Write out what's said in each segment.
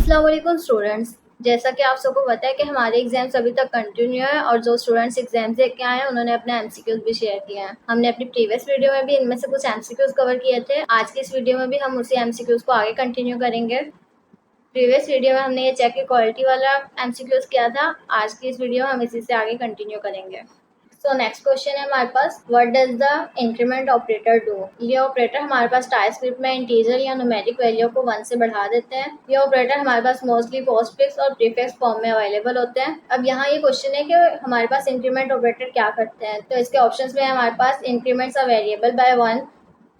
अस्सलाम वालेकुम स्टूडेंट्स। जैसा कि आप सबको पता है कि हमारे एग्जाम्स अभी तक कंटिन्यू है और जो स्टूडेंट्स एग्जाम दे के आए हैं उन्होंने अपने एमसीक्यूज भी शेयर किए हैं। हमने अपनी प्रीवियस वीडियो में भी इनमें से कुछ एमसीक्यूज कवर किए थे। आज की इस वीडियो में भी हम उसी एमसीक्यूज को आगे कंटिन्यू करेंगे। प्रीवियस वीडियो में हमने ये चेक की क्वालिटी वाला एमसीक्यूज किया था। आज की इस वीडियो में हम इसी से आगे कंटिन्यू करेंगे। सो नेक्स्ट क्वेश्चन है हमारे पास, what does the increment operator do. ये ऑपरेटर हमारे पास टाइप स्क्रिप्ट में इंटीजर या न्यूमेरिक वैल्यू को 1 से बढ़ा देते हैं। ये ऑपरेटर हमारे पास मोस्टली पोस्टफिक्स और प्रीफिक्स फॉर्म में अवेलेबल होते हैं। अब यहाँ ये क्वेश्चन है कि हमारे पास इंक्रीमेंट ऑपरेटर क्या करते हैं। तो इसके ऑप्शंस में हमारे पास इंक्रीमेंट्स अ वेरिएबल बाय 1,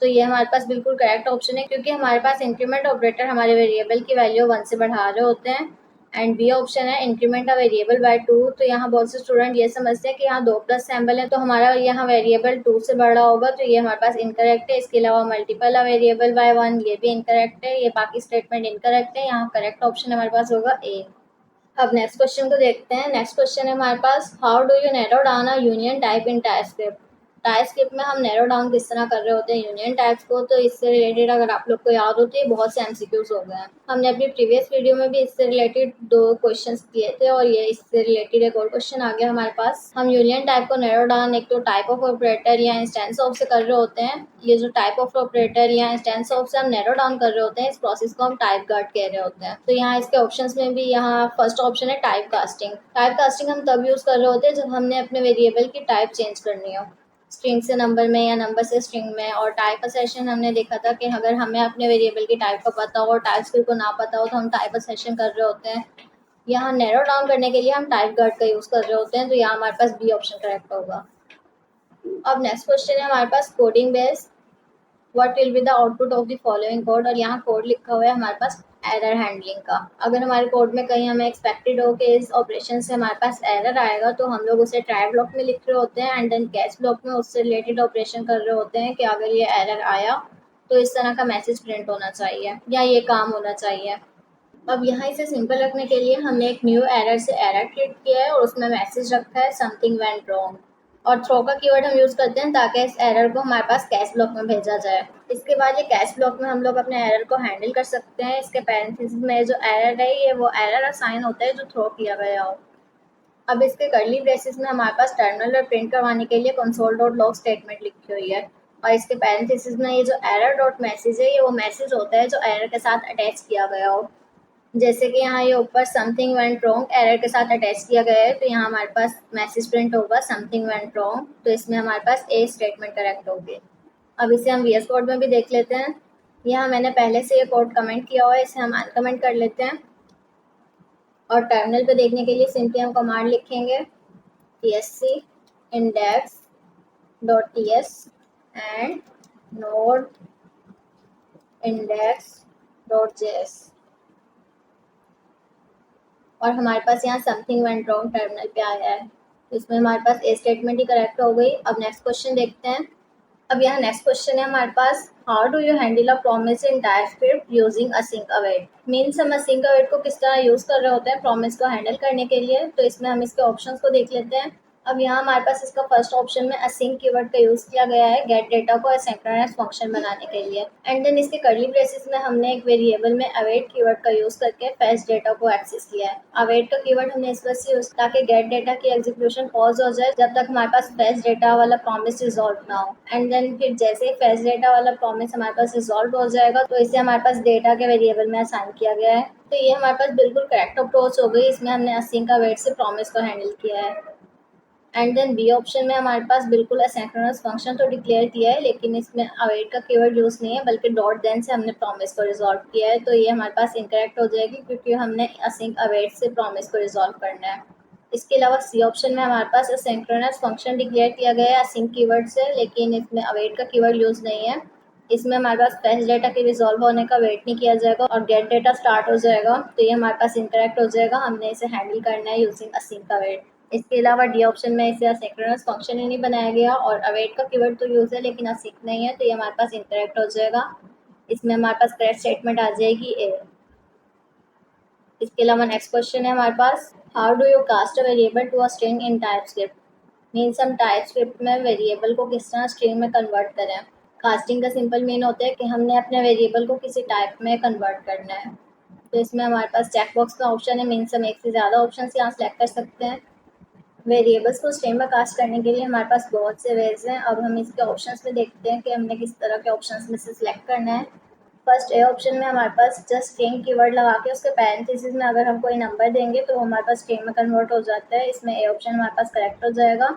तो ये हमारे पास बिल्कुल करेक्ट ऑप्शन है क्योंकि हमारे पास इंक्रीमेंट ऑपरेटर हमारे वेरिएबल की वैल्यू 1 से बढ़ा रहे होते हैं। एंड बी ऑप्शन है इंक्रीमेंट अ वेरिएबल बाय 2। तो यहाँ बहुत से स्टूडेंट ये समझते हैं कि यहाँ 2 प्लस सैम्बल है तो हमारा यहाँ वेरिएबल 2 से बढ़ा होगा, तो ये हमारे पास इनकरेक्ट है। इसके अलावा मल्टीपल अ वेरिएबल बाय 1 ये भी इनकरेक्ट है। ये बाकी स्टेटमेंट इनकरेक्ट है। यहाँ करेक्ट ऑप्शन हमारे पास होगा ए। अब नेक्स्ट क्वेश्चन को देखते हैं। नेक्स्ट क्वेश्चन है हमारे पास, how do you narrow down a union type in TypeScript. TypeScript में हम नैरो डाउन किस तरह कर रहे होते हैं यूनियन टाइप्स को। तो इससे रिलेटेड अगर आप लोग को याद हो तो ये बहुत से एमसीक्यूज हो गए हैं। हमने अपनी प्रीवियस वीडियो में भी इससे रिलेटेड 2 क्वेश्चंस किए थे और ये इससे रिलेटेड एक और क्वेश्चन आ गया हमारे पास। हम यूनियन टाइप को नैरो डाउन एक तो टाइप ऑफ ऑपरेटर या इंस्टेंस ऑफ से कर रहे होते हैं। ये जो टाइप ऑफ ऑपरेटर या इंस्टेंस ऑफ से हम नैरो डाउन कर रहे होते हैं, इस प्रोसेस को हम टाइप गार्ड कह रहे होते हैं। तो यहाँ इसके ऑप्शंस में भी यहाँ फर्स्ट ऑप्शन है टाइप कास्टिंग। टाइप कास्टिंग हम तब यूज कर रहे होते हैं जब हमने अपने वेरिएबल की टाइप चेंज करनी हो, स्ट्रिंग से नंबर में या नंबर से स्ट्रिंग में। और टाइप असेशन हमने देखा था कि अगर हमें अपने वेरिएबल की टाइप का पता हो और टाइप स्क्रिप्ट को ना पता हो तो हम टाइप असेशन कर रहे होते हैं। यहाँ नैरो डाउन करने के लिए हम टाइप गार्ड का यूज कर रहे होते हैं, तो यहाँ हमारे पास बी ऑप्शन करेक्ट होगा। अब नेक्स्ट क्वेश्चन है हमारे पास, coding base what will be the output of the following code. और यहाँ कोड लिखा हुआ है हमारे पास एरर हैंडलिंग का। अगर हमारे कोड में कहीं हमें एक्सपेक्टेड हो कि इस ऑपरेशन से हमारे पास एरर आएगा तो हम लोग उसे ट्राई ब्लॉक में लिख रहे होते हैं एंड देन कैच ब्लॉक में उससे रिलेटेड ऑपरेशन कर रहे होते हैं कि अगर ये एरर आया तो इस तरह का मैसेज प्रिंट होना चाहिए या ये काम होना चाहिए। अब यहाँ इसे सिंपल रखने के लिए हमने एक न्यू एरर से एरर क्रिएट किया है और उसमें मैसेज रखा है समथिंग वेंट रॉन्ग। और थ्रो का कीवर्ड हम यूज करते हैं ताकि इस एरर को हमारे पास कैश ब्लॉक में भेजा जाए। इसके बाद ये कैश ब्लॉक में हम लोग अपने एरर को हैंडल कर सकते हैं। इसके पैरेंथेसिस में जो एरर है ये वो एरर असाइन होता है जो थ्रो किया गया हो। अब इसके कर्ली ब्रेसेस में हमारे पास टर्मिनल और प्रिंट करवाने के लिए console.log स्टेटमेंट लिखी हुई है। और इसके पैरेंथेसिस में ये जो एरर डॉट मैसेज है ये वो मैसेज होता है जो एरर के साथ अटैच किया गया हो। जैसे कि यहाँ ये ऊपर समथिंग वेंट रॉन्ग एरर के साथ अटैच किया गया है, तो यहाँ हमारे पास मैसेज प्रिंट होगा समथिंग वेंट रॉन्ग। तो इसमें हमारे पास ए स्टेटमेंट करेक्ट होगी। अब इसे हम वीएस कोड में भी देख लेते हैं। यहाँ मैंने पहले से ये कोड कमेंट किया हुआ है, इसे हम अनकमेंट कर लेते हैं। और टर्मिनल पे देखने के लिए सिंपली हम कमांड लिखेंगे tsc index dot ts and node index dot js। और हमारे पास यहाँ समथिंग वेंट रॉन्ग टर्मिनल पे आया है, तो इसमें हमारे पास ए स्टेटमेंट ही करेक्ट हो गई। अब नेक्स्ट क्वेश्चन देखते हैं। अब यहाँ नेक्स्ट क्वेश्चन है हमारे पास, how do you handle a promise in TypeScript using async await। Means हम async await को किस तरह यूज कर रहे होते हैं प्रॉमिस को हैंडल करने के लिए। तो इसमें हम इसके ऑप्शंस को देख लेते हैं। अब यहाँ हमारे पास इसका फर्स्ट ऑप्शन में async कीवर्ड का यूज किया गया है गेट डेटा को एसिंक्रोनस फंक्शन बनाने के लिए। एंड देन इसके कर्ली ब्रेसेस में हमने एक वेरिएबल में await कीवर्ड का यूज करके फेच डेटा को एक्सेस किया है। await का कीवर्ड हमने इस वजह से यूज ताकि गेट डेटा की एग्जीक्यूशन पॉज हो जाए जब तक हमारे पास फेच डेटा वाला प्रॉमिस रिजॉल्व ना हो। एंड देन फिर जैसे ही फेच डेटा वाला प्रॉमिस हमारे पास रिजॉल्व हो जाएगा तो इसे हमारे पास डेटा के वेरिएबल में असाइन किया गया है। तो ये हमारे पास बिल्कुल करेक्ट अप्रोच हो गई। इसमें हमने async await से प्रॉमिस को हैंडल किया है। एंड देन बी ऑप्शन में हमारे पास बिल्कुल एसिंक्रोनस फंक्शन तो डिक्लेयर किया है लेकिन इसमें अवेट का कीवर्ड यूज नहीं है बल्कि डॉट देन से हमने प्रॉमिस को रिजॉल्व किया है। तो ये हमारे पास इनकरेक्ट हो जाएगी क्योंकि हमने async await से प्रॉमिस को रिजॉल्व करना है। इसके अलावा सी ऑप्शन में हमारे पास एसिंक्रोनस फंक्शन डिक्लेयर किया गया है async कीवर्ड से, लेकिन इसमें अवेट का कीवर्ड यूज नहीं है। इसमें हमारे पास फेच डेटा के रिजॉल्व होने का वेट नहीं किया जाएगा और गेट डेटा स्टार्ट हो जाएगा, तो ये हमारे पास इनकरेक्ट हो जाएगा। हमने इसे हैंडल करना है यूजिंग async await। इसके अलावा डी ऑप्शन में इसे असिंक्रोनस फंक्शन ही नहीं बनाया गया और अवेट का कीवर्ड तो यूज है लेकिन async नहीं है, तो ये हमारे पास इनकरेक्ट हो जाएगा। इसमें हमारे पास करेक्ट स्टेटमेंट आ जाएगी ए। इसके अलावा नेक्स्ट क्वेश्चन है हमारे पास, how do you cast a variable to a string in TypeScript. Means हम टाइप स्क्रिप्ट में वेरिएबल को किस तरह स्ट्रिंग में कन्वर्ट करें। कास्टिंग का सिंपल मीन होता है कि हमने अपने वेरिएबल को किसी टाइप में कन्वर्ट करना है। तो इसमें हमारे पास चेक बॉक्स का ऑप्शन है, मीन्स हम एक से ज़्यादा ऑप्शन यहाँ सेलेक्ट कर सकते हैं। वेरिएबल्स को स्ट्रिंग में कास्ट करने के लिए हमारे पास बहुत से वेज हैं। अब हम इसके ऑप्शंस में देखते हैं कि हमने किस तरह के ऑप्शंस में से सिलेक्ट करना है। फर्स्ट ए ऑप्शन में हमारे पास जस्ट स्ट्रिंग कीवर्ड लगा के उसके पैरेंथेसिस में अगर हम कोई नंबर देंगे तो हमारे पास स्ट्रिंग में कन्वर्ट हो जाता है। इसमें ए ऑप्शन हमारे पास करेक्ट हो जाएगा।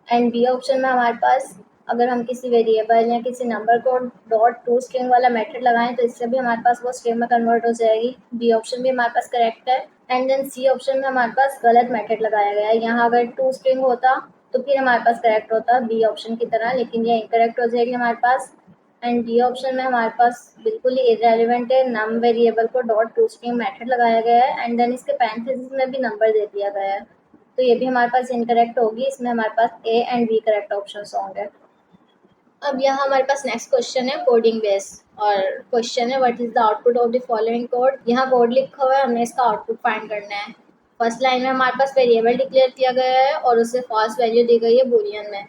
एंड बी ऑप्शन में हमारे पास अगर हम किसी वेरिएबल या किसी नंबर को डॉट टू स्ट्रिंग वाला मेथड लगाएं तो इससे भी हमारे पास वो स्ट्रिंग में कन्वर्ट हो जाएगी। बी ऑप्शन भी हमारे पास करेक्ट है। एंड देन सी ऑप्शन में हमारे पास गलत मेथड लगाया गया है। यहाँ अगर टू स्ट्रिंग होता तो फिर हमारे पास करेक्ट होता बी ऑप्शन की तरह, लेकिन ये इनकरेक्ट हो जाएगी हमारे पास। एंड डी ऑप्शन में हमारे पास बिल्कुल ही इरेलीवेंट है, नम वेरिएबल को डॉट टू स्ट्रिंग मेथड लगाया गया है एंड देन इसके पैरेंथेसिस में भी नंबर दे दिया गया है, तो ये भी हमारे पास इनकरेक्ट होगी। इसमें हमारे पास A and B correct option होंगे। अब यहाँ हमारे पास नेक्स्ट क्वेश्चन है कोडिंग बेस, और क्वेश्चन है what is the output of the following code. यहाँ कोड लिखा हुआ है, हमें इसका आउटपुट फाइंड करना है। फर्स्ट लाइन में हमारे पास वेरिएबल डिक्लेयर किया गया है और उसे फॉल्स वैल्यू दी गई है बूलियन में।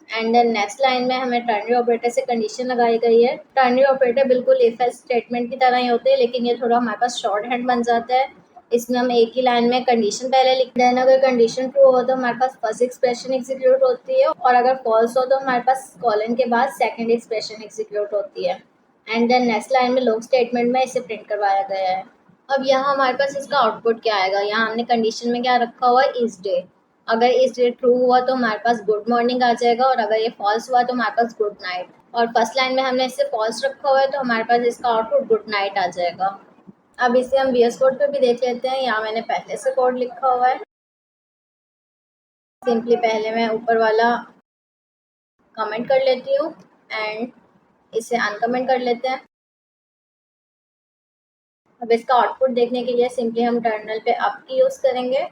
एंड देन नेक्स्ट लाइन में हमें टर्नरी ऑपरेटर से कंडीशन लगाई गई है। टर्नरी ऑपरेटर बिल्कुल इफ एल्स स्टेटमेंट की तरह ही होते हैं, लेकिन ये थोड़ा हमारे पास शॉर्ट हैंड बन जाता है। इसमें हम एक ही लाइन में कंडीशन पहले लिखते हैं, अगर कंडीशन ट्रू हो तो हमारे पास फर्स्ट एक्सप्रेशन एग्जीक्यूट होती है, और अगर फॉल्स हो तो हमारे पास कॉलन के बाद सेकंड एक्सप्रेशन एग्जीक्यूट होती है। एंड देन नेक्स्ट लाइन में लॉग स्टेटमेंट में इसे प्रिंट करवाया गया है। अब यहाँ हमारे पास इसका आउटपुट क्या आएगा। यहाँ हमने कंडीशन में क्या रखा हुआ है, इस डे। अगर इस डे ट्रू हुआ तो हमारे पास गुड मॉर्निंग आ जाएगा, और अगर ये फॉल्स हुआ तो हमारे पास गुड नाइट। और फर्स्ट लाइन में हमने इसे फॉल्स रखा हुआ है तो हमारे पास इसका आउटपुट गुड नाइट आ जाएगा। अब इसे हम VS कोड पे भी देख लेते हैं। यहाँ मैंने पहले से कोड लिखा हुआ है। सिंपली पहले मैं ऊपर वाला कमेंट कर लेती हूँ एंड इसे अनकमेंट कर लेते हैं। अब इसका आउटपुट देखने के लिए सिंपली हम टर्मिनल पे अप की यूज़ करेंगे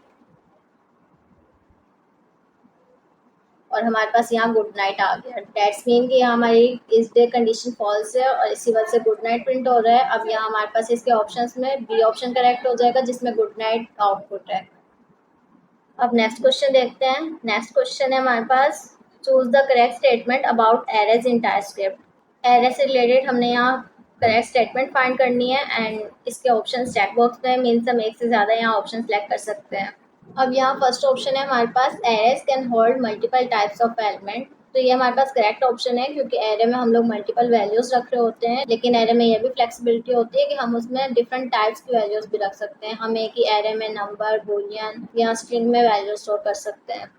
और हमारे पास यहाँ गुड नाइट आ गया। डेट्स मीन कि हमारी इस डे कंडीशन फॉल्स है और इसी वजह से गुड नाइट प्रिंट हो रहा है। अब यहाँ हमारे पास इसके ऑप्शंस में बी ऑप्शन करेक्ट हो जाएगा जिसमें गुड नाइट आउटपुट है। अब नेक्स्ट क्वेश्चन देखते हैं। नेक्स्ट क्वेश्चन है हमारे पास choose the correct statement about arrays in TypeScript. Array से रिलेटेड हमने यहाँ करेक्ट स्टेटमेंट फाइंड करनी है एंड इसके ऑप्शन चेक बॉक्स में, मीन्स हम एक से ज़्यादा यहाँ ऑप्शन सेलेक्ट कर सकते हैं। अब यहाँ फर्स्ट ऑप्शन है हमारे पास arrays can hold multiple types of element. तो ये हमारे पास करेक्ट ऑप्शन है क्योंकि एरे में हम लोग मल्टीपल वैल्यूज रख रहे होते हैं, लेकिन एरे में ये भी फ्लेक्सिबिलिटी होती है कि हम उसमें डिफरेंट टाइप्स की वैल्यूज भी रख सकते हैं। हम एक ही एरे में नंबर, बूलियन या स्ट्रिंग में वैल्यू स्टोर कर सकते हैं।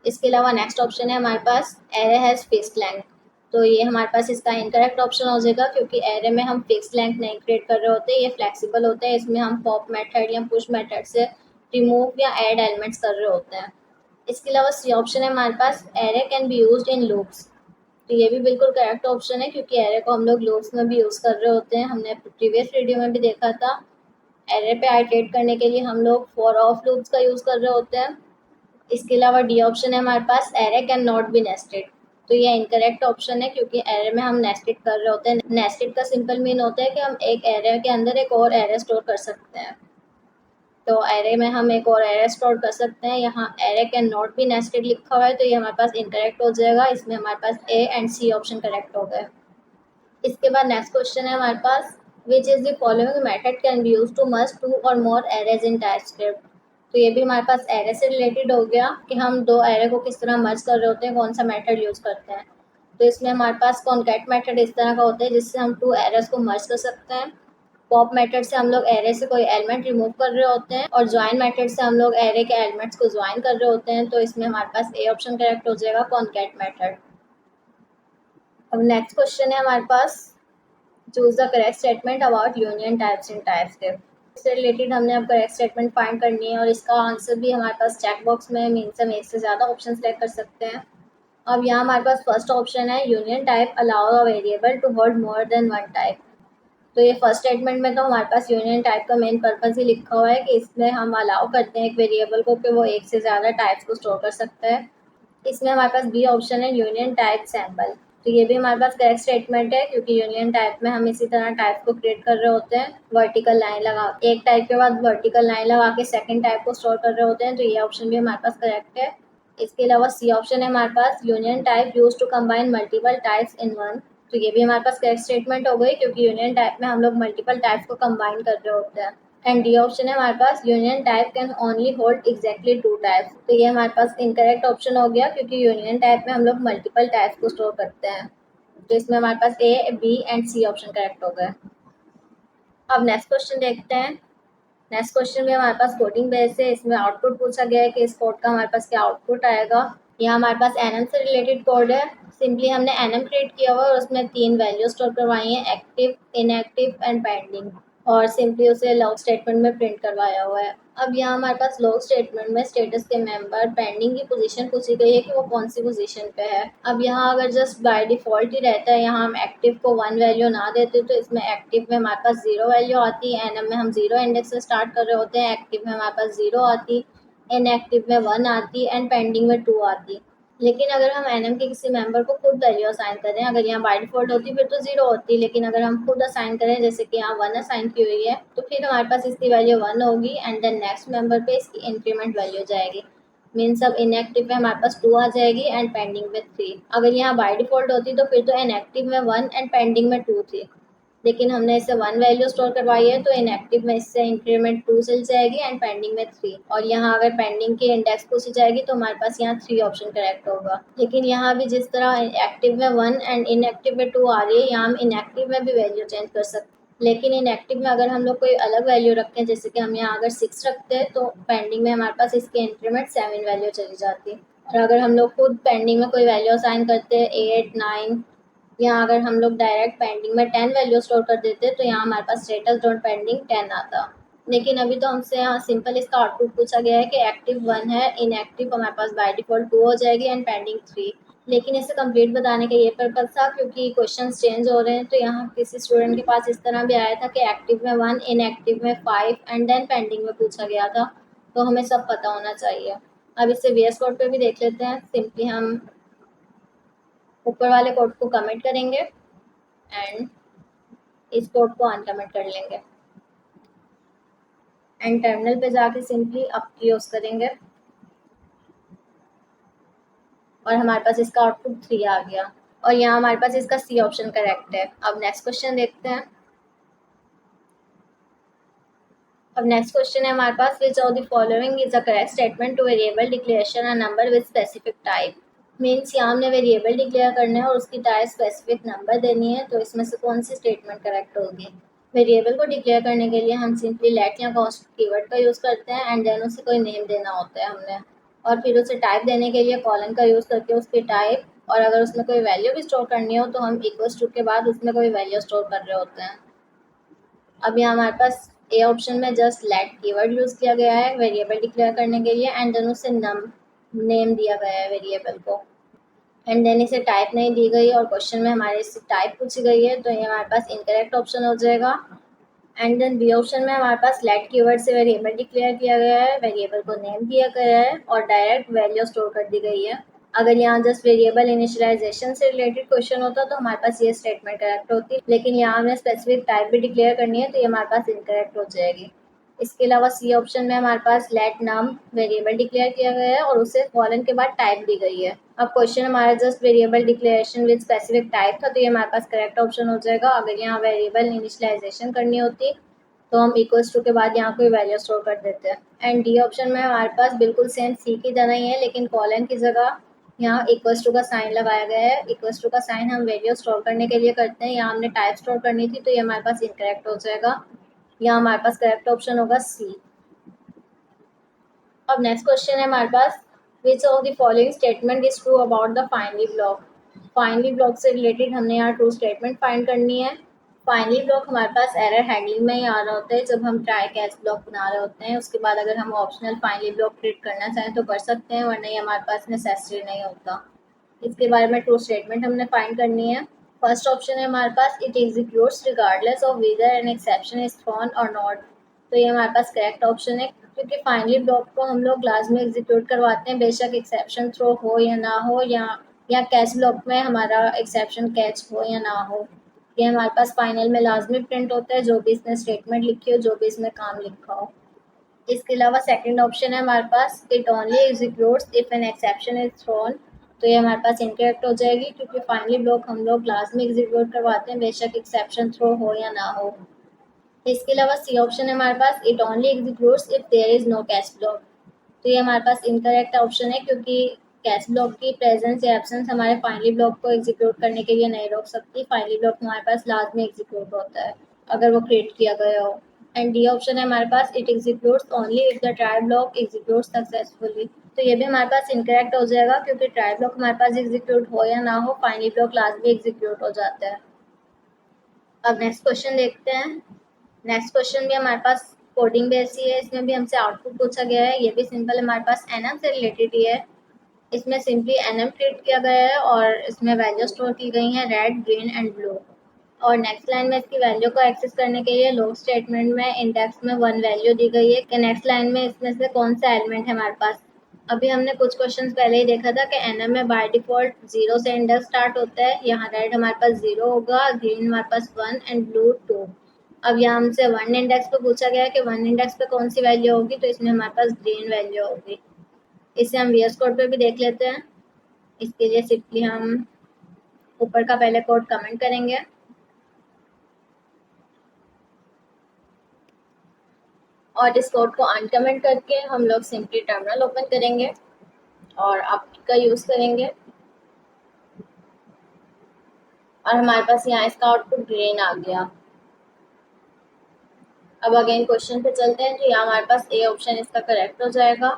इसके अलावा नेक्स्ट ऑप्शन है हमारे पास एरे हैज़ फिक्स्ड लेंथ। तो ये हमारे पास इसका इनकरेक्ट ऑप्शन हो जाएगा क्योंकि एरे में हम फिक्स लेंथ नहीं क्रिएट कर रहे होते, ये फ्लेक्सिबल होते हैं। इसमें हम पॉप मेथड या पुश मेथड से रिमूव या ऐड एलिमेंट्स कर रहे होते हैं। इसके अलावा सी ऑप्शन है हमारे पास array can be used in loops. तो ये भी बिल्कुल करेक्ट ऑप्शन है क्योंकि एरे को हम लोग लूप्स में भी यूज़ कर रहे होते हैं। हमने प्रीवियस वीडियो में भी देखा था, एरे पे आइटरेट करने के लिए हम लोग फॉर ऑफ लूप्स का यूज़ कर रहे होते हैं। इसके अलावा डी ऑप्शन है हमारे पास array can not be nested. तो ये इनकरेक्ट ऑप्शन है क्योंकि एरे में हम नेस्टेड कर रहे होते हैं। नेस्टेड का सिंपल मीन होता है कि हम एक एरे के अंदर एक और एरे स्टोर कर सकते हैं। तो एरे में हम एक और एरे स्टोर कर सकते हैं। यहाँ array can not be nested लिखा हुआ है तो ये हमारे पास इनकरेक्ट हो जाएगा। इसमें हमारे पास A and C option correct हो गए। इसके बाद नेक्स्ट क्वेश्चन है हमारे पास which is the following method can be use to merge two or more arrays in TypeScript. तो ये भी हमारे पास एरे से रिलेटेड हो गया कि हम दो एरे को किस तरह मर्ज कर रहे होते हैं, कौन सा मेथड यूज करते हैं। तो इसमें हमारे पास कॉन्कैट मेथड इस तरह का होता है जिससे हम टू एरेज को मर्ज कर सकते हैं। पॉप मेथड से हम लोग एरे से कोई एलिमेंट रिमूव कर रहे होते हैं और ज्वाइन मेथड से हम लोग एरे के एलिमेंट्स को ज्वाइन कर रहे होते हैं। तो इसमें हमारे पास ए ऑप्शन करेक्ट हो जाएगा, कॉन्कैट मेथड। अब नेक्स्ट क्वेश्चन है हमारे पास choose the correct statement about union types in TypeScript. इससे रिलेटेड हमने अब करेक्ट स्टेटमेंट फाइंड करनी है और इसका आंसर भी हमारे पास चेक बॉक्स में, मीन्स हम एक से ज़्यादा ऑप्शन सेलेक्ट कर सकते हैं। अब यहाँ हमारे पास फर्स्ट ऑप्शन है union type allow a variable to hold more than one type. तो ये फर्स्ट स्टेटमेंट में तो हमारे पास यूनियन टाइप का मेन पर्पज़ ही लिखा हुआ है कि इसमें हम अलाउ करते हैं एक वेरिएबल को कि वो एक से ज़्यादा टाइप्स को स्टोर कर सकता है। इसमें हमारे पास बी ऑप्शन है यूनियन टाइप सैम्पल। तो ये भी हमारे पास करेक्ट स्टेटमेंट है क्योंकि यूनियन टाइप में हम इसी तरह टाइप को क्रिएट कर रहे होते हैं, वर्टिकल लाइन लगा एक टाइप के बाद वर्टिकल लाइन लगा के सेकंड टाइप को स्टोर कर रहे होते हैं। तो ये ऑप्शन भी हमारे पास करेक्ट है। इसके अलावा सी ऑप्शन है हमारे पास union type use to combine multiple types in one. तो ये भी हमारे पास करेक्ट स्टेटमेंट हो गई, क्योंकि यूनियन टाइप में हम लोग मल्टीपल टाइप्स को कंबाइन कर रहे होते हैं। एंड डी ऑप्शन है हमारे पास, union type can only hold exactly 2 types. तो ये हमारे पास इनकरेक्ट ऑप्शन हो गया, क्योंकि यूनियन टाइप में हम लोग मल्टीपल टाइप्स को स्टोर करते हैं। तो इसमें हमारे पास A, B and C option correct हो गए। अब नेक्स्ट क्वेश्चन देखते हैं। नेक्स्ट क्वेश्चन में हमारे पास कोडिंग बेस है। इसमें आउटपुट पूछा गया है कि इस कोड का हमारे पास क्या आउटपुट आएगा। यहाँ हमारे पास एनएम से रिलेटेड कोड है। सिंपली हमने एनएम क्रिएट किया हुआ है और उसमें 3 वैल्यू स्टोर करवाई है, एक्टिव, इनएक्टिव एंड पेंडिंग, और सिंपली उसे लॉग स्टेटमेंट में प्रिंट करवाया हुआ है। अब यहाँ हमारे पास लॉग स्टेटमेंट में स्टेटस के मेंबर पेंडिंग की पोजीशन पूछी गई है कि वो कौन सी पोजीशन पे है। अब यहाँ अगर जस्ट बाय डिफॉल्ट ही रहता है, यहाँ हम एक्टिव को 1 वैल्यू ना देते तो इसमें एक्टिव में हमारे पास 0 वैल्यू आती है, एनएम में हम 0 इंडेक्स से स्टार्ट कर रहे होते हैं, एक्टिव में हमारे पास 0 आती, इनएक्टिव में 1 आती एंड पेंडिंग में 2 आती। लेकिन अगर हम एनएम के किसी मेंबर को खुद वैल्यू असाइन करें, अगर यहाँ बाय डिफॉल्ट होती फिर तो 0 होती, लेकिन अगर हम खुद असाइन करें, जैसे कि यहाँ 1 असाइन की हुई है, तो फिर हमारे पास इसकी वैल्यू 1 होगी एंड देन नेक्स्ट मेंबर पे इसकी इंक्रीमेंट वैल्यू जाएगी। मीन्स अब इनएक्टिव में हमारे पास 2 आ जाएगी एंड पेंडिंग में 3। अगर यहाँ बाय डिफॉल्ट होती तो फिर तो इनएक्टिव में 1 एंड पेंडिंग में 2 थी, लेकिन हमने इसे 1 वैल्यू स्टोर करवाई है, तो इनएक्टिव में इससे इंक्रीमेंट 2 चल जाएगी एंड पेंडिंग में 3। और यहाँ अगर पेंडिंग की इंडेक्स पूछी जाएगी तो हमारे पास यहाँ 3 ऑप्शन करेक्ट होगा। लेकिन यहाँ भी जिस तरह एक्टिव में 1 एंड इनएक्टिव में 2 आ रही है, यहाँ हम इनएक्टिव में भी वैल्यू चेंज कर सकते हैं। लेकिन इनएक्टिव में अगर हम लोग कोई अलग वैल्यू रखते हैं, जैसे कि हम यहाँ अगर 6 रखते हैं, तो पेंडिंग में हमारे पास इसकी इंक्रीमेंट 7 वैल्यू चली जाती है। और अगर हम लोग खुद पेंडिंग में कोई वैल्यू असाइन करते हैं 8, 9, यहाँ अगर हम लोग डायरेक्ट पेंडिंग में 10 वैल्यू स्टोर कर देते तो यहाँ हमारे पास स्टेटस डॉट पेंडिंग 10 आता। लेकिन अभी तो हमसे यहाँ सिंपल इसका आउटपुट पूछा गया है कि एक्टिव 1 है, इनएक्टिव हमारे पास बाय डिफॉल्ट 2 हो जाएगी एंड पेंडिंग 3। लेकिन इसे कंप्लीट बताने का ये पर्पज था क्योंकि क्वेश्चन चेंज हो रहे हैं, तो यहाँ किसी स्टूडेंट के पास इस तरह भी आया था कि एक्टिव में 1, इनएक्टिव में 5 एंड देन पेंडिंग में पूछा गया था, तो हमें सब पता होना चाहिए। अब इससे वीएस कोड पे भी देख लेते हैं। सिंपली हम ऊपर वाले कोड को कमेंट करेंगे एंड इस कोड को अनकमेंट कर लेंगे एंड टर्मिनल पे जाके सिंपली अप की यूज करेंगे और हमारे पास इसका आउटपुट 3 आ गया और यहाँ हमारे पास इसका सी ऑप्शन करेक्ट है। अब नेक्स्ट क्वेश्चन देखते हैं। अब नेक्स्ट क्वेश्चन है हमारे पास, which of the following is a correct statement to variable declaration a number with specific type. Means यहाँ हमने वेरिएबल डिक्लेयर करना है और उसकी टाइप स्पेसिफिक नंबर देनी है, तो इसमें से कौन सी स्टेटमेंट करेक्ट होगी। वेरिएबल को डिक्लेयर करने के लिए हम सिंपली लेट या कॉन्स्ट कीवर्ड का यूज़ करते हैं एंड देन उसे कोई नेम देना होता है हमने, और फिर उसे टाइप देने के लिए कॉलन का यूज़ करके उसकी टाइप, और अगर उसमें कोई वैल्यू भी स्टोर करनी हो तो हम इक्वल्स टू के बाद उसमें कोई वैल्यू स्टोर कर रहे होते हैं। अब यहाँ हमारे पास ए ऑप्शन में जस्ट लेट कीवर्ड यूज़ किया गया है वेरिएबल डिक्लेयर करने के लिए एंड देन उसे नेम दिया गया है वेरिएबल को, एंड देन इसे टाइप नहीं दी गई और क्वेश्चन में हमारे इससे टाइप पूछी गई है, तो ये हमारे पास इनकरेक्ट ऑप्शन हो जाएगा। एंड देन बी ऑप्शन में हमारे पास लेट कीवर्ड से वेरिएबल डिक्लेयर किया गया है, वेरिएबल को नेम दिया गया है और डायरेक्ट वैल्यू स्टोर कर दी गई है। अगर यहाँ जस्ट वेरिएबल इनिशियलाइजेशन से रिलेटेड क्वेश्चन होता तो हमारे पास ये स्टेटमेंट करेक्ट होती, लेकिन यहाँ हमें स्पेसिफिक टाइप भी डिक्लेयर करनी है, तो ये हमारे पास इनकरेक्ट हो जाएगी। इसके अलावा सी ऑप्शन में हमारे पास लेट नाम वेरिएबल डिक्लेयर किया गया है और उसे कॉलन के बाद टाइप दी गई है। अब क्वेश्चन हमारा just variable declaration with specific type था, तो ये हमारे पास करेक्ट ऑप्शन हो जाएगा। अगर यहाँ वेरिएबल इनिशियलाइजेशन करनी होती तो हम इक्वल्स टू के बाद यहाँ कोई वैल्यू स्टोर कर देते हैं। एंड डी ऑप्शन में हमारे पास बिल्कुल सेम सी की तरह ही है, लेकिन कॉलन की जगह यहाँ इक्वल्स टू का साइन लगाया गया है। इक्वल्स टू का साइन हम वैल्यू स्टोर करने के लिए करते हैं, यहाँ हमने टाइप स्टोर करनी थी, तो ये हमारे पास इनकरेक्ट हो जाएगा। यहाँ हमारे पास करेक्ट ऑप्शन होगा सी। अब नेक्स्ट क्वेश्चन है हमारे पास, which of the following statement is true about the finally block. Finally block से रिलेटेड हमने यहाँ ट्रू स्टेटमेंट फाइंड करनी है। फाइनली ब्लॉक हमारे पास एरर हैंडलिंग में ही आ रहा होता है जब हम ट्राई कैच ब्लॉक बना रहे होते हैं। उसके बाद अगर हम ऑप्शनल फाइनली ब्लॉक क्रिएट करना चाहें तो कर सकते हैं, वरना ये हमारे पास नेसेसरी नहीं होता। इसके बारे में ट्रू स्टेटमेंट हमने फाइंड करनी है। फर्स्ट ऑप्शन है हमारे पास, it executes regardless of whether an exception is thrown or not. तो ये हमारे पास करेक्ट ऑप्शन है, क्योंकि फाइनली ब्लॉक को हम लोग लाजमी एग्जीक्यूट करवाते हैं, बेशक एक्सेप्शन थ्रो हो या ना हो, या कैच ब्लॉक में हमारा एक्सेप्शन कैच हो या ना हो। ये हमारे पास फाइनल में लाजमी प्रिंट होता है, जो भी इसमें स्टेटमेंट लिखी हो, जो भी इसमें काम लिखा हो। इसके अलावा सेकंड ऑप्शन है हमारे पास, it only executes if an exception is thrown तो ये हमारे पास इनकरेक्ट हो जाएगी, क्योंकि फाइनली ब्लॉक हम लोग लास्ट में एग्जीक्यूट करवाते हैं, बेशक एक्सेप्शन थ्रो हो या ना हो। इसके अलावा सी ऑप्शन है हमारे पास, it only executes if there is no catch block. तो ये हमारे पास इनकरेक्ट ऑप्शन है, क्योंकि कैश ब्लॉक की प्रेजेंस या एब्सेंस हमारे फाइनली ब्लॉक को एग्जीक्यूट करने के लिए नहीं रोक सकती। फाइनली ब्लॉक हमारे पास लास्ट में एग्जीक्यूट होता है अगर वो क्रिएट किया गया हो। एंड डी ऑप्शन है हमारे पास, it executes only if the try block execute successfully. तो ये भी हमारे पास इनकरेक्ट हो जाएगा, क्योंकि ट्राई ब्लॉक हमारे पास एग्जीक्यूट हो या ना हो, फाइनली ब्लॉक लास्ट में एग्जीक्यूट हो जाता है। अब नेक्स्ट क्वेश्चन देखते हैं। नेक्स्ट क्वेश्चन भी हमारे पास कोडिंग बेस ही है, इसमें भी हमसे आउटपुट पूछा गया है। ये भी सिंपल हमारे पास एनएम से रिलेटेड ही है। इसमें सिंपली एनएम क्रिएट किया गया है और इसमें वैल्यू स्टोर की गई हैं रेड, ग्रीन एंड ब्लू। और नेक्स्ट लाइन में इसकी वैल्यू को एक्सेस करने के लिए लॉग स्टेटमेंट में इंडेक्स में 1 वैल्यू दी गई है कि नेक्स्ट लाइन में इसमें से कौन सा एलिमेंट है हमारे पास। अभी हमने कुछ क्वेश्चन पहले ही देखा था कि एनएम में बाय डिफॉल्ट 0 से इंडेक्स स्टार्ट होता है। यहाँ रेड हमारे पास 0 होगा, ग्रीन हमारे पास 1 एंड ब्लू 2। अब यहाँ हमसे 1 इंडेक्स पे पूछा गया है कि 1 इंडेक्स पे कौन सी वैल्यू होगी, तो इसमें हमारे पास ग्रीन वैल्यू होगी। इसे हम वीएस कोड पे भी देख लेते हैं। इसके लिए सिंपली हम ऊपर का पहले कोड कमेंट करेंगे और इस कोड को अनकमेंट करके हम लोग सिंपली टर्मिनल ओपन करेंगे और आपका यूज करेंगे और हमारे पास यहाँ इसका आउटपुट ग्रीन आ गया। अब अगेन क्वेश्चन पे चलते हैं, तो यहाँ हमारे पास ए ऑप्शन इसका करेक्ट हो जाएगा।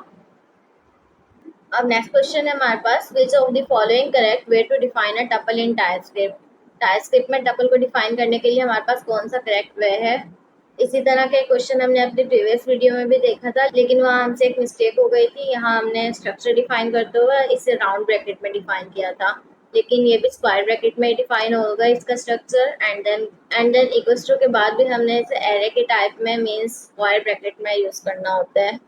अब नेक्स्ट क्वेश्चन है हमारे पास, which of the following correct way to define a tuple in TypeScript. TypeScript में टपल को डिफाइन करने के लिए हमारे पास कौन सा करेक्ट वे है। इसी तरह के क्वेश्चन हमने अपनी प्रीवियस वीडियो में भी देखा था, लेकिन वहाँ हमसे एक मिस्टेक हो गई थी। यहाँ हमने स्ट्रक्चर डिफाइन करते हुए इसे राउंड ब्रैकेट में डिफाइन किया था, लेकिन ये भी स्क्वायर ब्रैकेट में डिफाइन होगा इसका structure. And then equal to के बाद भी हमने इसे एरे के टाइप में मीन्स स्क्वायर ब्रैकेट में यूज करना होता है।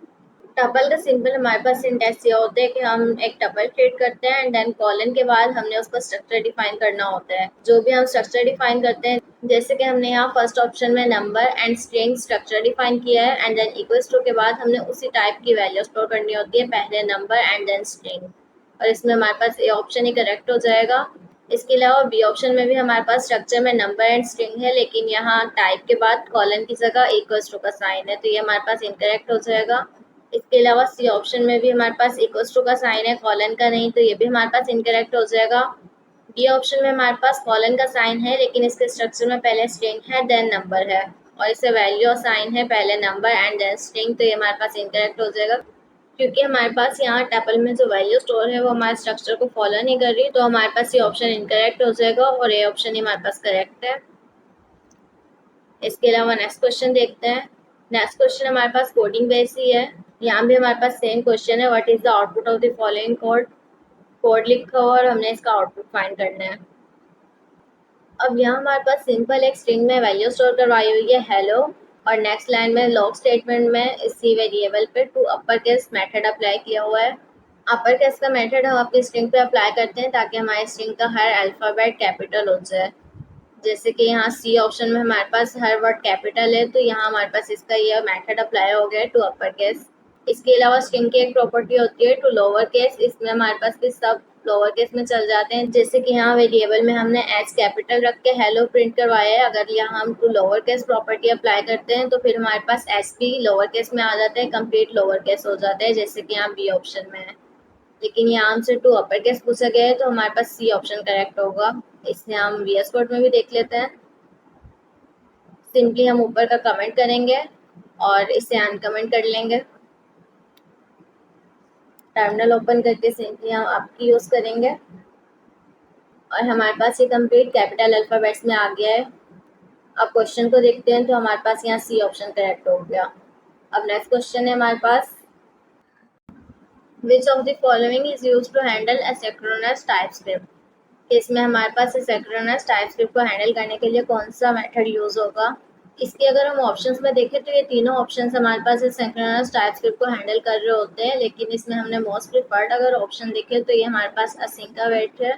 टपल का सिंपल हमारे पास सिंटैक्स ये होता है कि हम एक टपल क्रिएट करते हैं एंड देन कॉलन के बाद हमने उसका स्ट्रक्चर डिफाइन करना होता है। जो भी हम स्ट्रक्चर डिफाइन करते हैं, जैसे कि हमने यहाँ फर्स्ट ऑप्शन में number and string structure define किया है एंड देन इक्वल्स टू के बाद हमने उसी टाइप की वैल्यू स्टोर करनी होती है, पहले नंबर एंड देन स्ट्रिंग। और इसमें हमारे पास ए ऑप्शन ही करेक्ट हो जाएगा। इसके अलावा बी ऑप्शन में भी हमारे पास स्ट्रक्चर में नंबर एंड स्ट्रिंग है, लेकिन यहाँ टाइप के बाद कॉलन की जगह इक्वल्स टू का साइन है, तो ये हमारे पास इनकरेक्ट हो जाएगा। इसके अलावा सी ऑप्शन में भी हमारे पास इक्वल्स टू का साइन है, कॉलन का नहीं, तो ये भी हमारे पास इनकरेक्ट हो जाएगा। डी ऑप्शन में हमारे पास कॉलन का साइन है, लेकिन इसके स्ट्रक्चर में पहले स्ट्रिंग है देन नंबर है और इसे वैल्यू और साइन है, पहले नंबर एंड देन स्ट्रिंग, तो ये हमारे पास इनकरेक्ट हो जाएगा, क्योंकि हमारे पास यहाँ टेबल में जो वैल्यू स्टोर है वो हमारे स्ट्रक्चर को फॉलो नहीं कर रही, तो हमारे पास ये ऑप्शन इनकरेक्ट हो जाएगा और ये ऑप्शन ही हमारे पास करेक्ट है। इसके अलावा नेक्स्ट क्वेश्चन देखते हैं। नेक्स्ट क्वेश्चन हमारे पास कोडिंग बेस ही है। यहाँ भी हमारे पास सेम क्वेश्चन है, what is the output of the following code. Code लिखा हुआ और हमने इसका आउटपुट फाइंड करना है। अब यहाँ हमारे पास सिंपल एक स्ट्रिंग में वैल्यू स्टोर करवाई हुई है हेलो, और नेक्स्ट लाइन में लॉग स्टेटमेंट में इसी वेरिएबल पे to upper case method apply किया हुआ है। अपर केस का मेथड हम अपनी स्ट्रिंग पे अप्लाई करते हैं ताकि हमारी स्ट्रिंग का हर अल्फ़ाबेट कैपिटल हो जाए। जैसे कि यहाँ सी ऑप्शन में हमारे पास हर वर्ड कैपिटल है, तो यहाँ हमारे पास इसका ये मेथड अप्लाई हो गया है टू अपर केस। इसके अलावा स्ट्रिंग की एक प्रॉपर्टी होती है टू लोअर केस, इसमें हमारे पास भी सब लोअर केस में चल जाते हैं। जैसे कि यहाँ वेरिएबल में हमने एच कैपिटल रख के हेलो प्रिंट करवाया है, अगर यहाँ हम to lower case property apply करते हैं तो फिर हमारे पास एच भी लोअर केस में आ जाता है, कंप्लीट लोअर केस हो जाता है, जैसे कि यहाँ बी ऑप्शन में है। लेकिन यहाँ हमसे टू अपर केस पूछा गया है, तो हमारे पास सी ऑप्शन करेक्ट होगा। इसे हम वीएस कोड में भी देख लेते हैं। सिंपली हम ऊपर का कमेंट करेंगे और इसे अनकमेंट कर लेंगे। टर्मिनल ओपन करके सिंपली हम आपकी यूज़ करेंगे और हमारे पास ये कंप्लीट कैपिटल अल्फ़ाबेट्स में आ गया है। अब क्वेश्चन को देखते हैं, तो हमारे पास यहाँ सी ऑप्शन करेक्ट हो गया। अब नेक्स्ट क्वेश्चन है हमारे पास, which of the following is use to handle asynchronous TypeScript. इसमें हमारे पास एसिंक्रोनस टाइपस्क्रिप्ट को हैंडल करने के लिए कौन सा मेथड यूज होगा। इसके अगर हम ऑप्शंस में देखें तो ये तीनों ऑप्शंस हमारे पास एसिंक्रोनस टाइपस्क्रिप्ट को हैंडल कर रहे होते हैं, लेकिन इसमें हमने मोस्ट प्रिफर्ड अगर ऑप्शन देखे तो ये हमारे पास असिंक वेट है।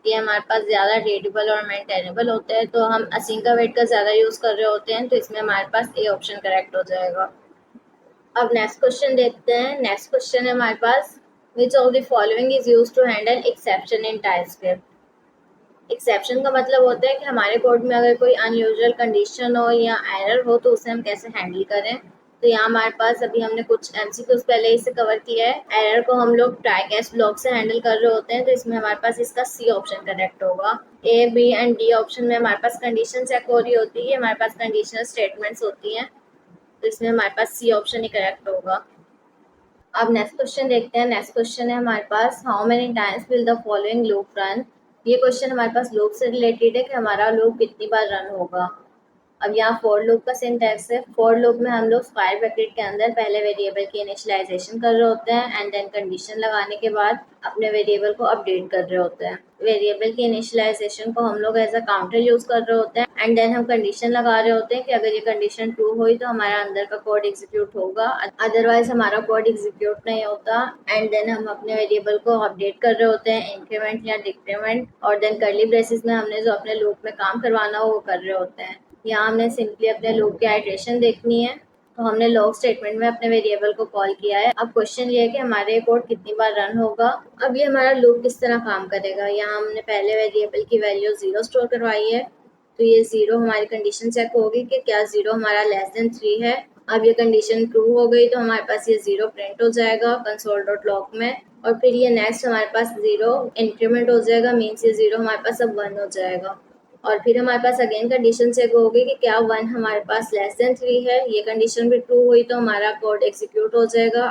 ये हमारे पास ज़्यादा रीडेबल और मेंटेनेबल होता है, तो हम असिंक वेट का ज़्यादा यूज़ कर रहे होते हैं, तो इसमें हमारे पास ए ऑप्शन करेक्ट हो जाएगा। अब नेक्स्ट क्वेश्चन देखते हैं। नेक्स्ट क्वेश्चन है हमारे पास, which of the following is use to handle exception in TypeScript. Exception का मतलब होता है कि हमारे कोड में अगर कोई अनयूजुअल कंडीशन हो या एरर हो तो उसे हम कैसे हैंडल करें। तो यहाँ हमारे पास अभी हमने कुछ एमसीक्यूज पहले ही से कवर किया है। एरर को हम लोग ट्राई कैच ब्लॉक से हैंडल कर रहे होते हैं, तो इसमें हमारे पास इसका सी ऑप्शन करेक्ट होगा। A B and D option में हमारे पास कंडीशन चेक हो रही होती है, हमारे पास कंडीशनल स्टेटमेंट्स होती हैं, तो इसमें हमारे पास सी ऑप्शन ही करेक्ट होगा। अब नेक्स्ट क्वेश्चन देखते हैं। नेक्स्ट क्वेश्चन है हमारे पास, how many times will the following loop run. ये क्वेश्चन हमारे पास लूप से रिलेटेड है कि हमारा लूप कितनी बार रन होगा। अब यहाँ फॉर लूप का सिंटैक्स है। फॉर लूप में हम लोग स्क्वायर ब्रैकेट के अंदर पहले वेरिएबल की इनिशियलाइजेशन कर रहे होते हैं एंड देन कंडीशन लगाने के बाद अपने वेरिएबल को अपडेट कर रहे होते हैं। वेरिएबल की इनिशियलाइजेशन को हम लोग एज अ काउंटर यूज कर रहे होते हैं एंड देन हम कंडीशन लगा रहे होते हैं कि अगर ये कंडीशन ट्रू हुई तो हमारा अंदर का कोड एग्जीक्यूट होगा, अदरवाइज हमारा कोड एग्जीक्यूट नहीं होता। एंड देन हम अपने वेरिएबल को अपडेट कर रहे होते हैं, इंक्रीमेंट या डिक्रीमेंट, और देन कर्ली ब्रेसेस में हमने जो अपने लूप में काम करवाना हो वो कर रहे होते हैं। यहाँ हमने सिंपली अपने लूप की आइटरेशन देखनी है, तो हमने लॉग स्टेटमेंट में अपने वेरिएबल को कॉल किया है। अब क्वेश्चन ये है कि हमारे कोड कितनी बार रन होगा। अब ये हमारा लूप किस तरह काम करेगा। यहाँ हमने पहले वेरिएबल की वैल्यू 0 स्टोर करवाई है, तो ये 0 हमारी कंडीशन चेक होगी कि क्या 0 हमारा लेस देन 3 है। अब ये कंडीशन ट्रू हो गई तो हमारे पास ये 0 प्रिंट हो जाएगा console.log में, और फिर ये नेक्स्ट हमारे पास 0 इंक्रीमेंट हो जाएगा, मीन्स ये 0 हमारे पास अब 1 हो जाएगा। और फिर हमारे पास अगेन कंडीशन चेक होगी कि क्या 1 हमारे पास लेस देन 3 है। ये कंडीशन भी ट्रू हुई तो हमारा कोड एग्जीक्यूट हो जाएगा,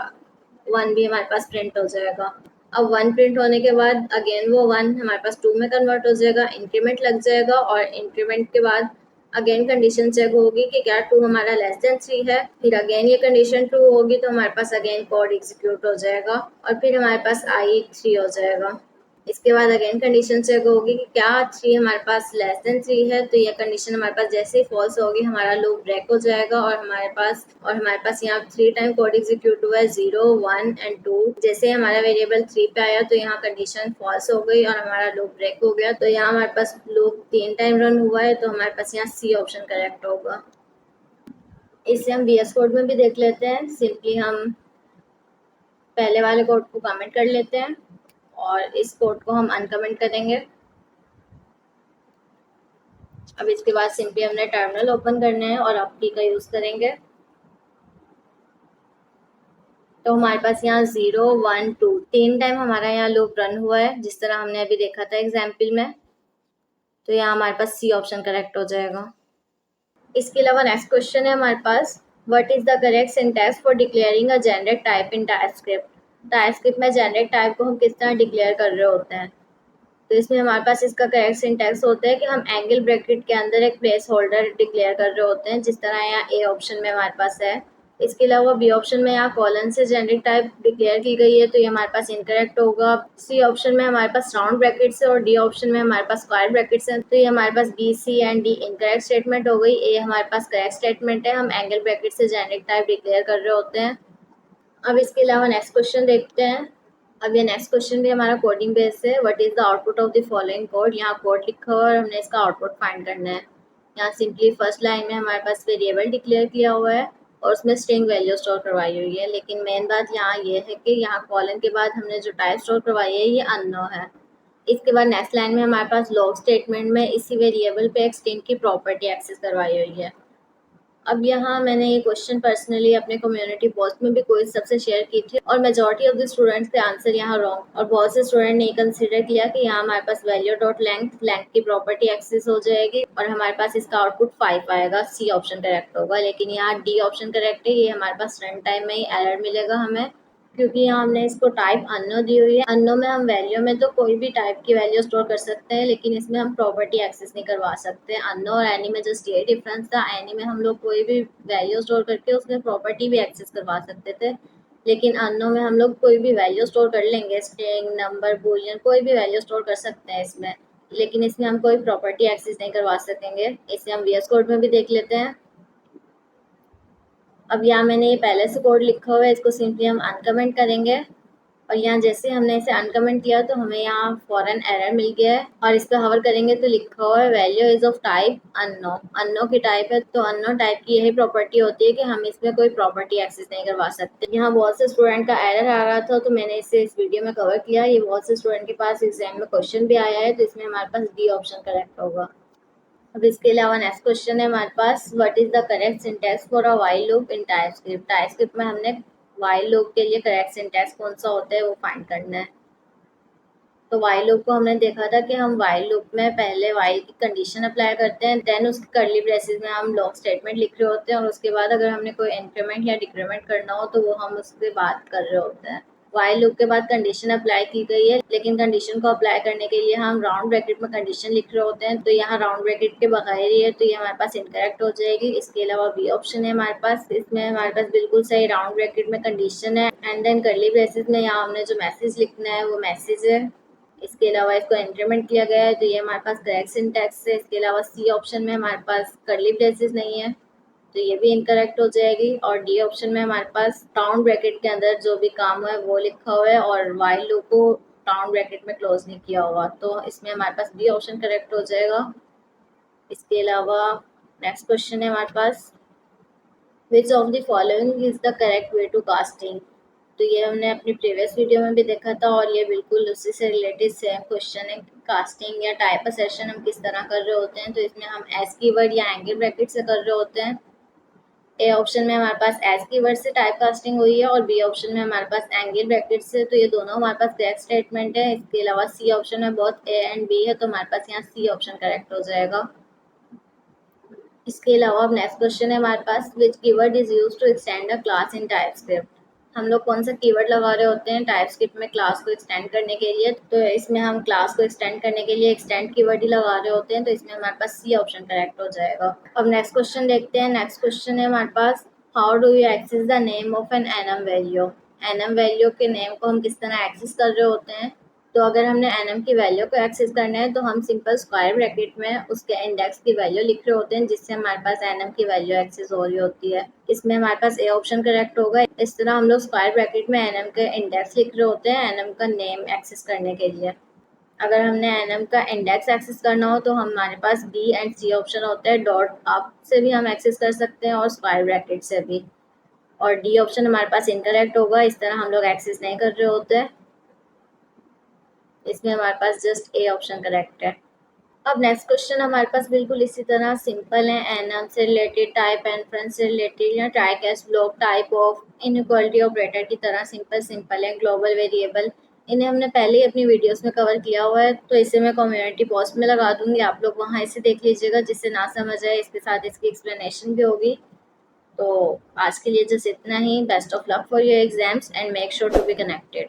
1 भी हमारे पास प्रिंट हो जाएगा। अब 1 प्रिंट होने के बाद अगेन वो 1 हमारे पास 2 में कन्वर्ट हो जाएगा, इंक्रीमेंट लग जाएगा, और इंक्रीमेंट के बाद अगेन कंडीशन चेक होगी कि क्या 2 हमारा लेस देन 3 है। फिर अगेन ये कंडीशन ट्रू होगी तो हमारे पास अगेन कोड एग्जीक्यूट हो जाएगा, और फिर हमारे पास आई 3 हो जाएगा। इसके बाद अगेन कंडीशन चेक होगी कि क्या 3 हमारे पास लेस देन 3 है, तो ये कंडीशन हमारे पास जैसे ही फॉल्स होगी हमारा लूप ब्रेक हो जाएगा, और हमारे पास यहाँ 3 टाइम कोड एग्जीक्यूट हुआ है, 0 1 एंड 2। जैसे ही हमारा वेरिएबल 3 पे आया तो यहाँ कंडीशन फॉल्स हो गई और हमारा लूप ब्रेक हो गया। तो यहाँ हमारे पास लूप 3 टाइम रन हुआ है, तो हमारे पास यहाँ सी ऑप्शन करेक्ट होगा। इससे हम VS कोड में भी देख लेते हैं। सिंपली हम पहले वाले कोड को कमेंट कर लेते हैं और इस कोड को हम अनकमेंट करेंगे। अब इसके बाद सिंपली हमने टर्मिनल ओपन करना है और अप की का यूज करेंगे। तो हमारे पास यहाँ 0 1 2 3 टाइम हमारा यहाँ लूप रन हुआ है, जिस तरह हमने अभी देखा था एग्जाम्पल में। तो यहाँ हमारे पास सी ऑप्शन करेक्ट हो जाएगा। इसके अलावा नेक्स्ट क्वेश्चन है हमारे पास, what is the correct syntax for declaring a generic type in TypeScript. TypeScript में जेनरिक टाइप को हम किस तरह डिक्लेयर कर रहे होते हैं। तो इसमें हमारे पास इसका करेक्ट सिंटैक्स होता है कि हम एंगल ब्रैकेट के अंदर एक प्लेस होल्डर डिक्लेयर कर रहे होते हैं, जिस तरह यहाँ ए ऑप्शन में हमारे पास है। इसके अलावा बी ऑप्शन में यहाँ कॉलन से जेनरिक टाइप डिक्लेयर की गई है, तो ये हमारे पास इनकरेक्ट होगा। सी ऑप्शन में हमारे पास राउंड ब्रैकेट्स है और डी ऑप्शन में हमारे पास स्क्वायर ब्रैकेट्स हैं, तो ये हमारे पास B C and D incorrect statement हो गई। ए हमारे पास करेक्ट स्टेटमेंट है, हम एंगल ब्रैकेट से जेनरिक टाइप डिक्लेयर कर रहे होते हैं। अब इसके अलावा नेक्स्ट क्वेश्चन देखते हैं। अब ये नेक्स्ट क्वेश्चन भी हमारा कोडिंग बेस है। What is the output of the following code. यहाँ कोड लिखा हुआ है और हमने इसका आउटपुट फाइंड करना है। यहाँ सिंपली फर्स्ट लाइन में हमारे पास वेरिएबल डिक्लेयर किया हुआ है और उसमें स्ट्रिंग वैल्यू स्टोर करवाई हुई है, लेकिन मेन बात यहाँ ये है कि यहाँ कॉलन के बाद हमने जो टाइप स्टोर करवाई है ये अननोन है। इसके बाद नेक्स्ट लाइन में हमारे पास लॉग स्टेटमेंट में इसी वेरिएबल पे एक स्ट्रिंग की प्रॉपर्टी एक्सेस करवाई हुई है। अब यहाँ मैंने ये क्वेश्चन पर्सनली अपने कम्युनिटी पोस्ट में भी कोई सबसे शेयर की थी और मेजॉरिटी ऑफ द स्टूडेंट्स के आंसर यहाँ रॉन्ग, और बहुत से स्टूडेंट ने कंसीडर किया कि यहाँ हमारे पास वैल्यू डॉट लेंथ की प्रॉपर्टी एक्सेस हो जाएगी और हमारे पास इसका आउटपुट 5 आएगा। सी ऑप्शन करेक्ट होगा, लेकिन यहाँ डी ऑप्शन करेक्ट है। ये हमारे पास रन टाइम में ही एरर मिलेगा हमें, क्योंकि यहाँ हमने इसको टाइप अननो दी हुई है। अननो में हम वैल्यू में तो कोई भी टाइप की वैल्यू स्टोर कर सकते हैं, लेकिन इसमें हम प्रॉपर्टी एक्सेस नहीं करवा सकते। अननो और एनी में जस्ट ये डिफरेंस था, एनी में हम लोग कोई भी वैल्यू स्टोर करके उसमें प्रॉपर्टी भी एक्सेस करवा सकते थे, लेकिन अननो में हम लोग कोई भी वैल्यू स्टोर कर लेंगे, स्ट्रिंग नंबर बूलियन कोई भी वैल्यू स्टोर कर सकते हैं इसमें, लेकिन इसमें हम कोई प्रॉपर्टी एक्सेस नहीं करवा सकेंगे। इसे हम VS कोड में भी देख लेते हैं। अब यहाँ मैंने ये पहले से कोड लिखा हुआ है, इसको सिंपली हम अनकमेंट करेंगे और यहाँ जैसे हमने इसे अनकमेंट किया तो हमें यहाँ फॉरन एरर मिल गया है और इस पर हवर करेंगे तो लिखा हुआ है वैल्यू इज ऑफ टाइप अननो। अननो की टाइप है तो अननो टाइप की यही प्रॉपर्टी होती है कि हम इसमें कोई प्रॉपर्टी एक्सेस नहीं करवा सकते। यहाँ बहुत से स्टूडेंट का एरर आ रहा था तो मैंने इसे इस वीडियो में कवर किया। ये बहुत से स्टूडेंट के पास एग्जाम में क्वेश्चन भी आया है तो इसमें हमारे पास डी ऑप्शन करेक्ट होगा। अब इसके अलावा नेक्स्ट क्वेश्चन है हमारे पास, what is the correct syntax for a while loop in TypeScript. TypeScript में हमने व्हाइल लूप के लिए करेक्ट सिंटैक्स कौन सा होता है वो फाइंड करना है। तो व्हाइल लूप को हमने देखा था कि हम व्हाइल लूप में पहले व्हाइल की कंडीशन अप्लाई करते हैं, देन उसके कर्ली ब्रेसेस में हम लॉग स्टेटमेंट लिख रहे होते हैं और उसके बाद अगर हमने कोई इंक्रीमेंट या डिक्रीमेंट करना हो तो वो हम उसके बाद कर रहे होते हैं। व्हाइल लूप के बाद कंडीशन अप्लाई की गई है, लेकिन कंडीशन को अप्लाई करने के लिए हम राउंड ब्रैकेट में कंडीशन लिख रहे होते हैं, तो यहाँ राउंड ब्रैकेट के बगैर ही है तो ये हमारे पास इनकरेक्ट हो जाएगी। इसके अलावा बी ऑप्शन है हमारे पास, इसमें हमारे पास बिल्कुल सही राउंड ब्रैकेट में कंडीशन है एंड देन कर्ली ब्रेसेस में यहाँ हमने जो मैसेज लिखना है वो मैसेज है। इसके अलावा इसको इंक्रीमेंट किया गया है तो ये हमारे पास करेक्ट सिंटैक्स है। इसके अलावा सी ऑप्शन में हमारे पास कर्ली ब्रेसेस नहीं है तो ये भी इनकरेक्ट हो जाएगी। और डी ऑप्शन में हमारे पास राउंड ब्रैकेट के अंदर जो भी काम है वो लिखा हुआ है और व्हाइल लूप को राउंड ब्रैकेट में क्लोज नहीं किया हुआ, तो इसमें हमारे पास बी ऑप्शन करेक्ट हो जाएगा। इसके अलावा नेक्स्ट क्वेश्चन है हमारे पास, which of the following is the correct way to casting. तो ये हमने अपनी प्रीवियस वीडियो में भी देखा था और ये बिल्कुल उसी से रिलेटेड सेम क्वेश्चन है। कास्टिंग या टाइप असेशन हम किस तरह कर रहे होते हैं, तो इसमें हम एस कीवर्ड या एंगल ब्रैकेट से कर रहे होते हैं। ए ऑप्शन में हमारे पास एस कीवर्ड से टाइप कास्टिंग हुई है और बी ऑप्शन में हमारे पास एंगल ब्रैकेट से, तो ये दोनों हमारे पास करेक्ट स्टेटमेंट है। इसके अलावा सी ऑप्शन में बहुत ए एंड बी है तो हमारे पास यहाँ सी ऑप्शन करेक्ट हो जाएगा। इसके अलावा अब नेक्स्ट क्वेश्चन है हमारे पास, which keyword is used to extend a class in TypeScript. हम लोग कौन सा कीवर्ड लगा रहे होते हैं टाइपस्क्रिप्ट में क्लास को एक्सटेंड करने के लिए, तो इसमें हम क्लास को एक्सटेंड करने के लिए एक्सटेंड कीवर्ड ही लगा रहे होते हैं, तो इसमें हमारे पास सी ऑप्शन करेक्ट हो जाएगा। अब नेक्स्ट क्वेश्चन देखते हैं। नेक्स्ट क्वेश्चन है हमारे पास, how do you access the name of an enum value. Enum value के नेम को हम किस तरह एक्सेस कर रहे होते हैं, तो अगर हमने एनम की वैल्यू को एक्सेस करना है तो हम सिंपल स्क्वायर ब्रैकेट में उसके इंडेक्स की वैल्यू लिख रहे होते हैं, जिससे हमारे पास एनम की वैल्यू एक्सेस हो रही होती है। इसमें हमारे पास ए ऑप्शन करेक्ट होगा। इस तरह हम लोग स्क्वायर ब्रैकेट में एनम के इंडेक्स लिख रहे होते हैं एनम का नेम एक्सेस करने के लिए। अगर हमने एनम का इंडेक्स एक्सेस करना हो तो हमारे पास बी एंड सी ऑप्शन होता है। डॉट अप से भी हम एक्सेस कर सकते हैं और स्क्वायर ब्रैकेट से भी। और डी ऑप्शन हमारे पास इनकरेक्ट होगा, इस तरह हम लोग एक्सेस नहीं कर रहे होते हैं। इसमें हमारे पास जस्ट ए ऑप्शन करेक्ट है। अब नेक्स्ट क्वेश्चन हमारे पास बिल्कुल इसी तरह सिंपल है, एनम से रिलेटेड, टाइप एनफ्रेंस से रिलेटेड या try catch block, type of, inequality operator की तरह सिंपल है। ग्लोबल वेरिएबल, इन्हें हमने पहले ही अपनी वीडियोस में कवर किया हुआ है, तो इसे मैं कम्युनिटी पोस्ट में लगा दूंगी, आप लोग वहाँ इसे देख लीजिएगा। जिससे ना समझ आए इसके साथ इसकी एक्सप्लेनेशन भी होगी। तो आज के लिए जस्ट इतना ही। Best of luck for your exams and make sure to be connected.